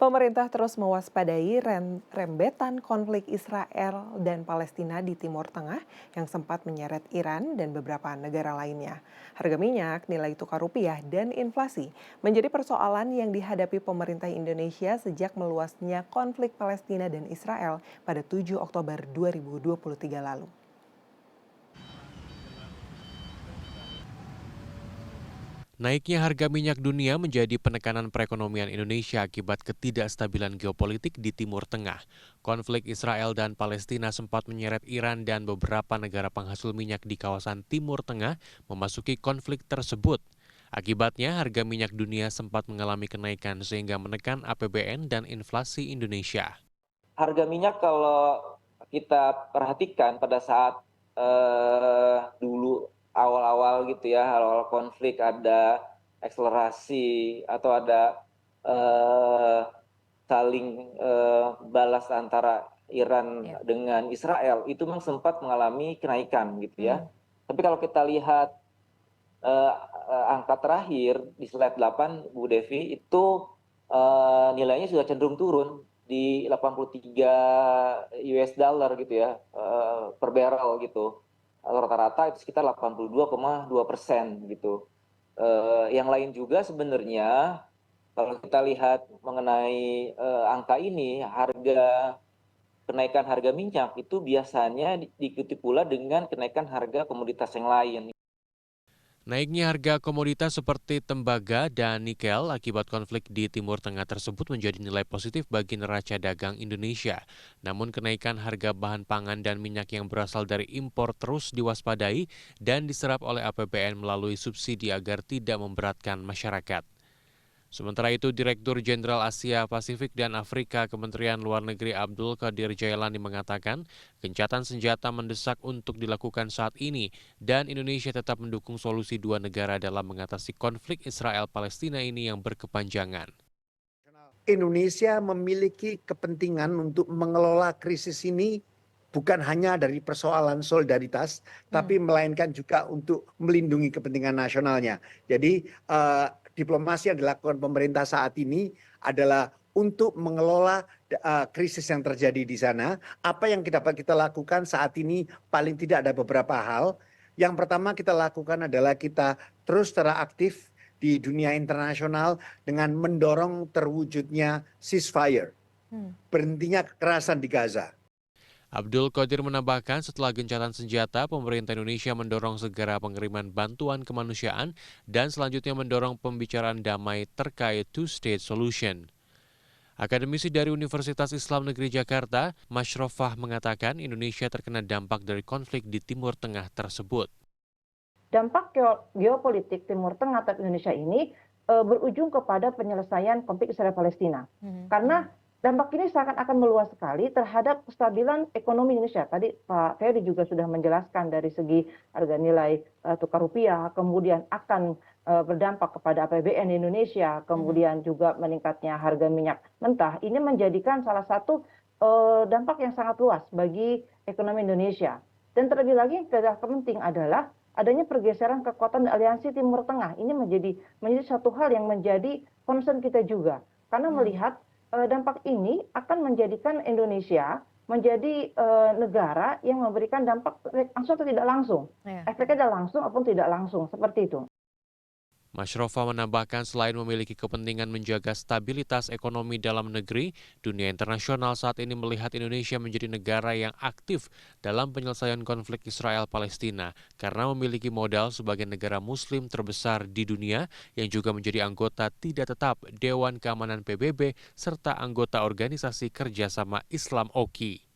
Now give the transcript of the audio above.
Pemerintah terus mewaspadai rembetan konflik Israel dan Palestina di Timur Tengah yang sempat menyeret Iran dan beberapa negara lainnya. Harga minyak, nilai tukar rupiah, dan inflasi menjadi persoalan yang dihadapi pemerintah Indonesia sejak meluasnya konflik Palestina dan Israel pada 7 Oktober 2023 lalu. Naiknya harga minyak dunia menjadi penekanan perekonomian Indonesia akibat ketidakstabilan geopolitik di Timur Tengah. Konflik Israel dan Palestina sempat menyeret Iran dan beberapa negara penghasil minyak di kawasan Timur Tengah memasuki konflik tersebut. Akibatnya, harga minyak dunia sempat mengalami kenaikan sehingga menekan APBN dan inflasi Indonesia. Harga minyak kalau kita perhatikan pada saat dulu awal-awal gitu ya, awal-awal konflik ada akselerasi atau ada saling balas antara Iran dengan Israel, itu memang sempat mengalami kenaikan gitu ya. Tapi kalau kita lihat angka terakhir di slide 8 Bu Devi, itu nilainya sudah cenderung turun di 83 US dollar gitu ya per barrel gitu. Rata-rata itu sekitar 82,2% gitu. Yang lain juga sebenarnya kalau kita lihat mengenai angka ini, kenaikan harga minyak itu biasanya diikuti pula dengan kenaikan harga komoditas yang lain. Naiknya harga komoditas seperti tembaga dan nikel akibat konflik di Timur Tengah tersebut menjadi nilai positif bagi neraca dagang Indonesia. Namun kenaikan harga bahan pangan dan minyak yang berasal dari impor terus diwaspadai dan diserap oleh APBN melalui subsidi agar tidak memberatkan masyarakat. Sementara itu, Direktur Jenderal Asia Pasifik dan Afrika Kementerian Luar Negeri Abdul Qadir Jailani mengatakan, gencatan senjata mendesak untuk dilakukan saat ini dan Indonesia tetap mendukung solusi dua negara dalam mengatasi konflik Israel-Palestina ini yang berkepanjangan. Indonesia memiliki kepentingan untuk mengelola krisis ini bukan hanya dari persoalan solidaritas, tapi melainkan juga untuk melindungi kepentingan nasionalnya. Jadi diplomasi yang dilakukan pemerintah saat ini adalah untuk mengelola krisis yang terjadi di sana. Apa yang dapat kita lakukan saat ini paling tidak ada beberapa hal. Yang pertama kita lakukan adalah kita terus secara aktif di dunia internasional dengan mendorong terwujudnya ceasefire, berhentinya kekerasan di Gaza. Abdul Qadir menambahkan setelah gencatan senjata, pemerintah Indonesia mendorong segera pengiriman bantuan kemanusiaan dan selanjutnya mendorong pembicaraan damai terkait two-state solution. Akademisi dari Universitas Islam Negeri Jakarta, Mashrofah mengatakan Indonesia terkena dampak dari konflik di Timur Tengah tersebut. Dampak geopolitik Timur Tengah terhadap Indonesia ini berujung kepada penyelesaian konflik Israel-Palestina. Karena dampak ini akan meluas sekali terhadap kestabilan ekonomi Indonesia. Tadi Pak Ferry juga sudah menjelaskan dari segi harga nilai tukar rupiah, kemudian akan berdampak kepada APBN Indonesia, kemudian juga meningkatnya harga minyak mentah. Ini menjadikan salah satu dampak yang sangat luas bagi ekonomi Indonesia. Dan terlebih lagi yang penting adalah adanya pergeseran kekuatan aliansi Timur Tengah. Ini menjadi satu hal yang menjadi concern kita juga. Karena melihat dampak ini akan menjadikan Indonesia menjadi negara yang memberikan dampak langsung atau tidak langsung. Efeknya langsung maupun tidak langsung, seperti itu. Mashrofah menambahkan selain memiliki kepentingan menjaga stabilitas ekonomi dalam negeri, dunia internasional saat ini melihat Indonesia menjadi negara yang aktif dalam penyelesaian konflik Israel-Palestina karena memiliki modal sebagai negara muslim terbesar di dunia yang juga menjadi anggota tidak tetap Dewan Keamanan PBB serta anggota Organisasi Kerjasama Islam OKI.